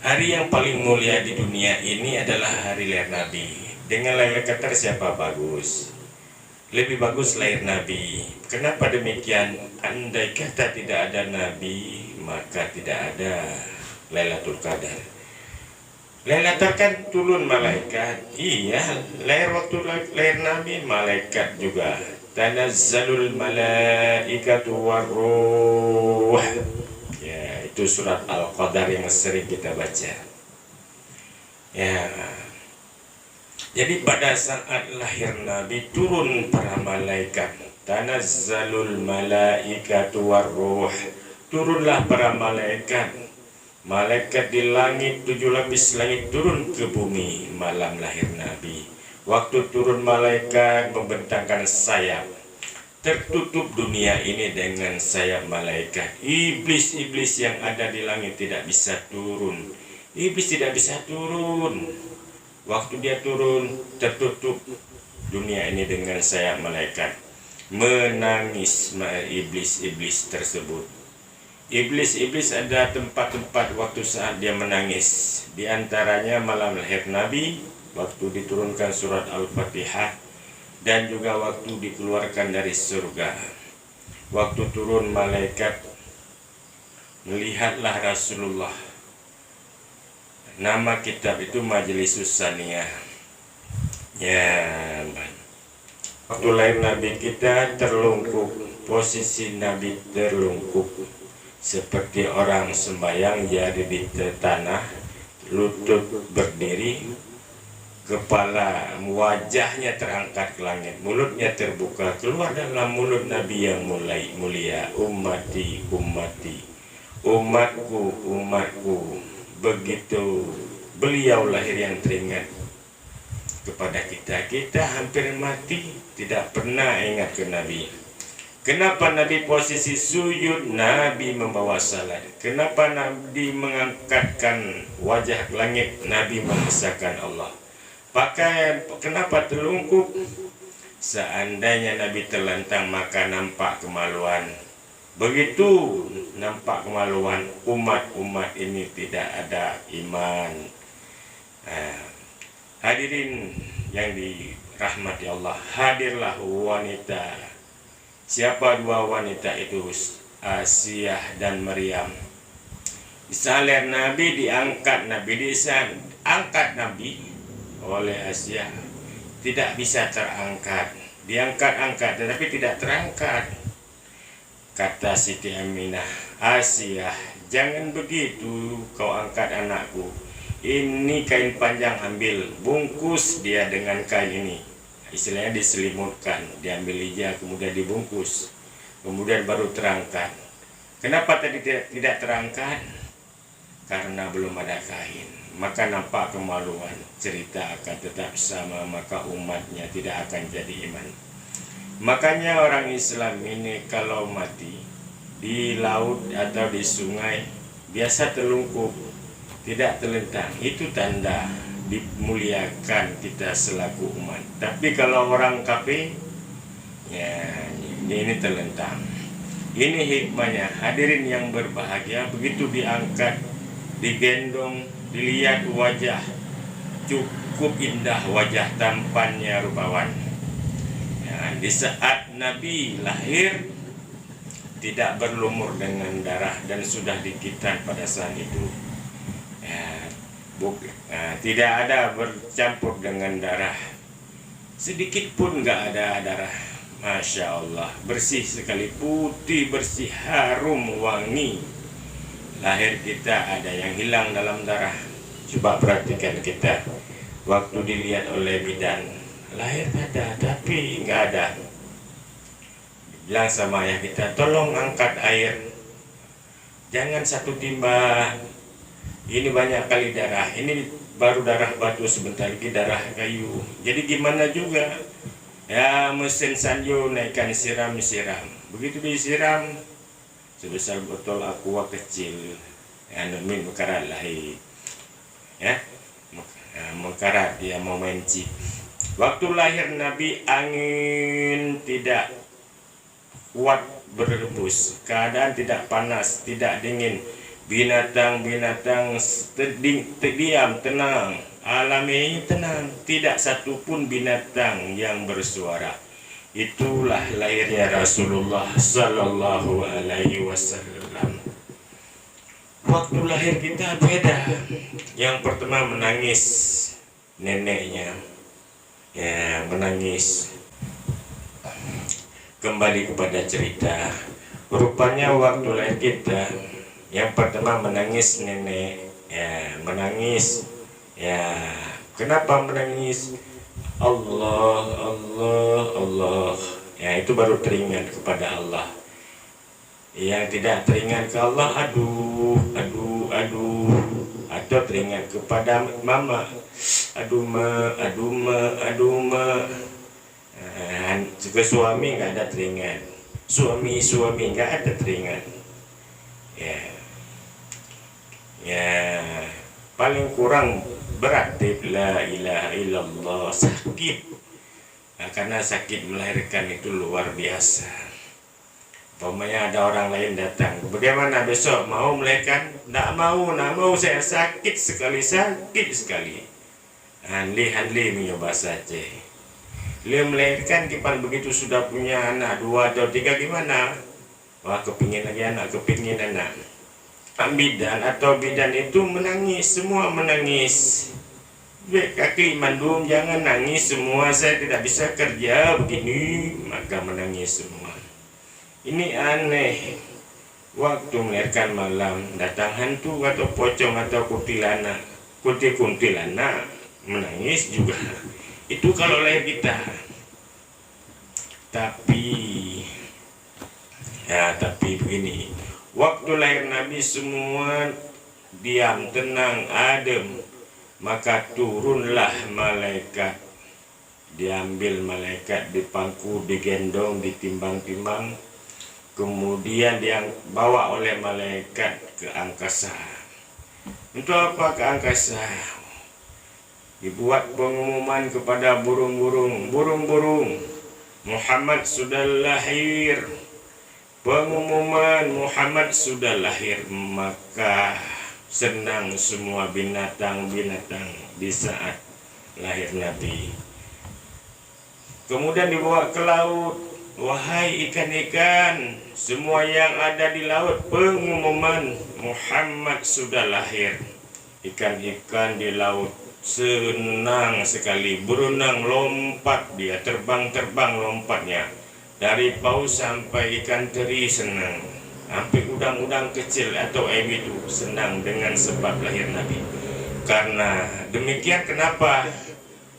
Hari yang paling mulia di dunia ini adalah hari lahir Nabi. Dengan Lailatul Qadar siapa bagus? Lebih bagus lahir Nabi. Kenapa demikian? Andai kata tidak ada Nabi, maka tidak ada Lailatul Qadar. Lailatul kan turun malaikat. Iya, lahir waktu lahir Nabi malaikat juga. Tanazzalul malaikatu warruh. Ya, itu surat Al-Qadar yang sering kita baca. Ya. Jadi pada saat lahir Nabi turun para malaikat. Tanazzalul malaikatu warruh. Turunlah para malaikat. Malaikat di langit, 7 lapis langit turun ke bumi malam lahir Nabi. Waktu turun malaikat membentangkan sayap, tertutup dunia ini dengan sayap malaikat. Iblis-iblis yang ada di langit tidak bisa turun. Iblis tidak bisa turun. Waktu dia turun, tertutup dunia ini dengan sayap malaikat. Menangis iblis-iblis tersebut. Iblis-iblis ada tempat-tempat waktu saat dia menangis. Di antaranya malam lahir Nabi, waktu diturunkan surat Al-Fatihah, dan juga waktu dikeluarkan dari surga. Waktu turun malaikat, melihatlah Rasulullah. Nama kitab itu Majlisus Saniyah. Ya, waktu lahir Nabi kita terlungkup, posisi Nabi terlungkup. Seperti orang sembahyang jadi di tanah, lutut berdiri, kepala wajahnya terangkat ke langit, mulutnya terbuka, keluar dalam mulut Nabi yang mulia, ummati, ummati, umatku, umatku. Begitu beliau lahir yang teringat kepada kita. Kita hampir mati, tidak pernah ingat ke Nabi. Kenapa Nabi posisi sujud, Nabi membawa salat? Kenapa Nabi mengangkatkan wajah ke langit, Nabi mengesahkan Allah? Kenapa terlungkup? Seandainya Nabi terlentang maka nampak kemaluan. Begitu nampak kemaluan, umat-umat ini tidak ada iman. Hadirin yang dirahmati Allah, hadirlah wanita. Siapa dua wanita itu? Asiyah dan Maryam. Misalnya Nabi diangkat, angkat Nabi oleh Asiyah, tidak bisa terangkat. Diangkat-angkat tetapi tidak terangkat. Kata Siti Aminah, Asiyah, jangan begitu kau angkat anakku. Ini kain panjang, ambil, bungkus dia dengan kain ini. Istilahnya diselimutkan, diambil ija, kemudian dibungkus, kemudian baru terangkat. Kenapa tadi tidak terangkat? Karena belum ada kain. Maka nampak kemaluan, cerita akan tetap sama, maka umatnya tidak akan jadi iman. Makanya orang Islam ini kalau mati di laut atau di sungai biasa terlungkup, tidak terlentang. Itu tanda dimuliakan kita selaku umat. Tapi kalau orang kafir, ya ini terlentang. Ini hikmahnya. Hadirin yang berbahagia, begitu diangkat, digendong, dilihat wajah, cukup indah wajah tampannya rupawan. Ya, di saat Nabi lahir tidak berlumur dengan darah dan sudah dikitan pada saat itu. Tidak ada bercampur dengan darah, sedikit pun nggak ada darah. Masya Allah, bersih sekali, putih, bersih, harum, wangi. Lahir kita ada yang hilang dalam darah. Coba perhatikan kita, waktu dilihat oleh bidan, lahir ada tapi nggak ada. Bilang sama ayah kita, tolong angkat air, jangan satu timba. Ini banyak kali darah, ini baru darah batu, sebentar lagi darah kayu. Jadi gimana juga? Ya, mesin sanyo naikkan siram. Begitu disiram, sebesar botol aqua kecil, ya, min mekarat lahir. Ya, mekarat dia mau main chip. Waktu lahir Nabi, angin tidak kuat berhembus, keadaan tidak panas, tidak dingin. binatang-binatang terdiam, tenang, alam ini tenang, tidak satupun binatang yang bersuara. Itulah lahirnya Rasulullah Sallallahu Alaihi Wasallam. Waktu lahir kita beda. Yang pertama menangis neneknya, ya menangis. Kembali kepada cerita, rupanya waktu lahir kita, yang pertama menangis nenek, ya menangis, ya kenapa menangis? Allah, Allah, Allah. Ya itu baru teringat kepada Allah. Yang tidak teringat ke Allah, aduh, aduh, aduh. Atau teringat kepada mama, aduh ma, aduh ma, aduh ma. Ke suami nggak ada teringat, suami nggak ada teringat. Ya, ya paling kurang berat la ilaha illallah, sakit. Nah, karena sakit melahirkan itu luar biasa. Umpamanya ada orang lain datang, bagaimana besok mau melahirkan? Nggak mau, saya sakit sekali. Handli mencoba saja. Dia melahirkan kipan begitu sudah punya anak 2 atau 3 gimana? Wah kepingin lagi anak, kepingin anak. Bidan itu menangis, semua menangis. Kaki mandum jangan nangis semua, saya tidak bisa kerja begini, maka menangis semua. Ini aneh. Waktu melahirkan malam datang hantu atau pocong atau kuntilanak menangis juga. Itu kalau lahir kita. Tapi begini, waktu lahir Nabi semua diam, tenang, adem. Maka turunlah malaikat. Diambil malaikat, dipangku, digendong, ditimbang-timbang. Kemudian dia bawa oleh malaikat ke angkasa. Untuk apa ke angkasa? Dibuat pengumuman kepada burung-burung, Muhammad sudah lahir. Pengumuman Muhammad sudah lahir, maka senang semua binatang-binatang di saat lahir Nabi. Kemudian dibawa ke laut, wahai ikan-ikan, semua yang ada di laut, pengumuman Muhammad sudah lahir. Ikan-ikan di laut senang sekali, berenang, lompat, dia terbang lompatnya. Dari paus sampai ikan teri senang, sampai udang-udang kecil atau itu senang dengan sebab lahir Nabi. Karena demikian kenapa?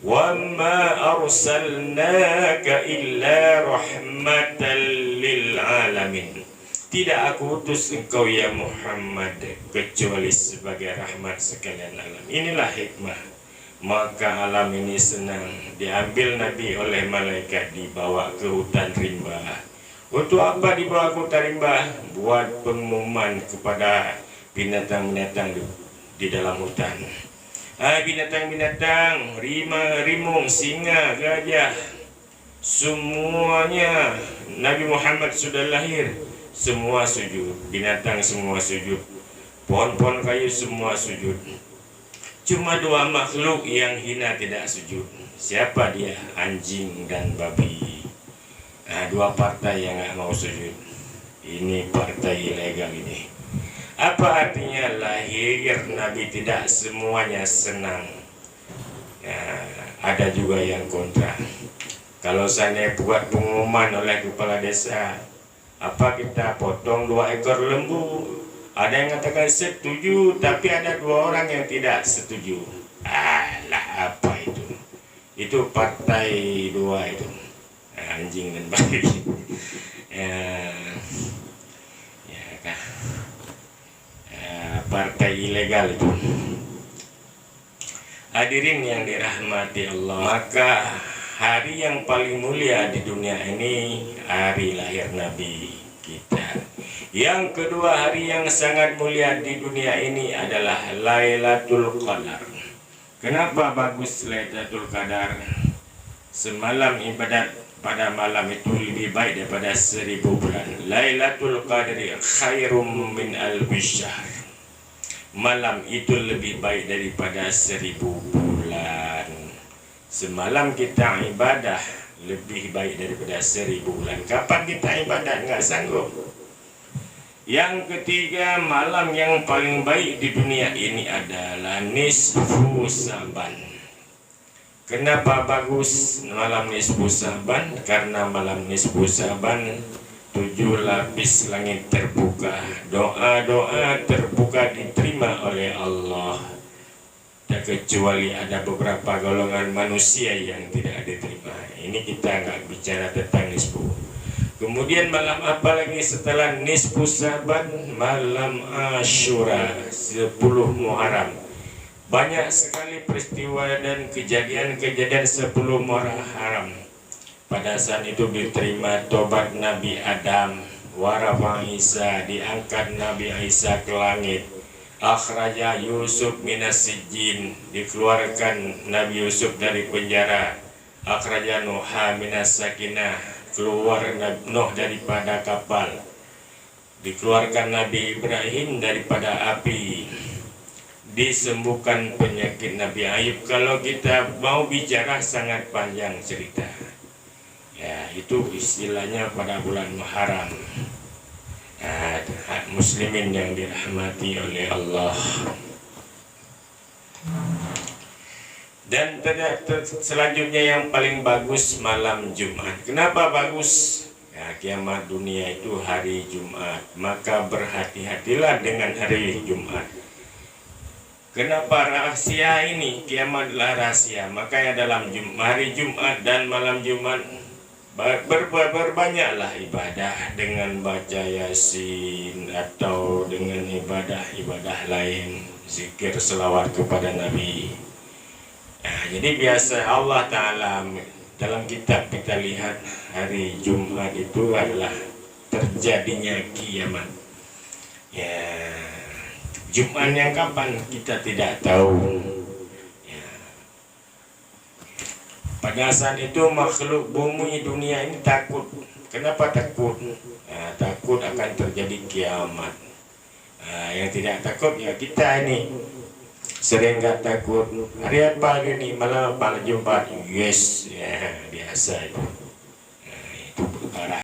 Wa ma arsalnaka illa rahmatan lil alamin. Tidak aku utus engkau ya Muhammad kecuali sebagai rahmat sekalian alam. Inilah hikmah. Maka alam ini senang. Diambil Nabi oleh malaikat, dibawa ke hutan rimba. Untuk apa dibawa ke hutan rimba? Buat pengumuman kepada binatang-binatang di dalam hutan. Binatang-binatang, rimung, singa, gajah, semuanya Nabi Muhammad sudah lahir. Semua sujud, binatang semua sujud, pohon-pohon kayu semua sujud. Cuma 2 makhluk yang hina tidak sujud. Siapa dia? Anjing dan babi. 2 partai yang nggak mau sujud. Ini partai ilegal ini. Apa artinya lahir Nabi tidak semuanya senang? Ada juga yang kontra. Kalau saya buat pengumuman oleh kepala desa, apa kita potong 2 ekor lembu? Ada yang katakan setuju, tapi ada 2 orang yang tidak setuju. Alah, apa itu? Itu partai 2 itu, anjing dan babi. Partai ilegal itu. Hadirin yang dirahmati Allah, maka hari yang paling mulia di dunia ini hari lahir Nabi kita. Yang kedua, hari yang sangat mulia di dunia ini adalah Lailatul Qadar. Kenapa bagus Lailatul Qadar? Semalam ibadat pada malam itu lebih baik daripada 1000 bulan. Lailatul Qadri khairum min alfi syahr. malam itu lebih baik daripada 1000 bulan. Semalam kita ibadah lebih baik daripada 1000 bulan. Kapan kita ibadat? Nggak sanggup. Yang ketiga, malam yang paling baik di dunia ini adalah nisfu Saban. Kenapa bagus malam nisfu Saban? Karena malam nisfu Saban 7 lapis langit terbuka, doa-doa terbuka diterima oleh Allah. Tak kecuali ada beberapa golongan manusia yang tidak diterima. Ini kita nggak bicara tentang nisfu. Kemudian malam apa lagi setelah nisfu Saban? Malam Asyura, 10 Muharram. Banyak sekali peristiwa dan kejadian-kejadian 10 Muharram. Pada saat itu diterima tobat Nabi Adam, warafa Isa, diangkat Nabi Isa ke langit. Akhraja Yusuf minas sijin, dikeluarkan Nabi Yusuf dari penjara. Akhraja Nuha minas sakinah, keluar Nuh daripada kapal. Dikeluarkan Nabi Ibrahim daripada api. Disembuhkan penyakit Nabi Ayub. Kalau kita mau bicara sangat panjang cerita. Ya, itu istilahnya pada bulan Muharram. Muslimin yang dirahmati oleh Allah. Dan selanjutnya yang paling bagus malam Jumat. Kenapa bagus? Ya, kiamat dunia itu hari Jumat. Maka berhati-hatilah dengan hari Jumat. Kenapa rahasia ini? Kiamat adalah rahasia. Makanya dalam hari Jumat dan malam Jumat berbanyaklah ibadah dengan baca Yasin atau dengan ibadah-ibadah lain, zikir selawat kepada Nabi. Nah, jadi biasa Allah Ta'ala dalam kitab kita lihat hari Jumat itu adalah terjadinya kiamat. Ya, Jumat yang kapan kita tidak tahu. Ya. Pada saat itu makhluk bumi dunia ini takut. Kenapa takut? Ya, takut akan terjadi kiamat. Yang tidak takut ya kita ini. Sering nggak takut. Hari apa ini? Malam Jumat. Yes, ya biasa itu.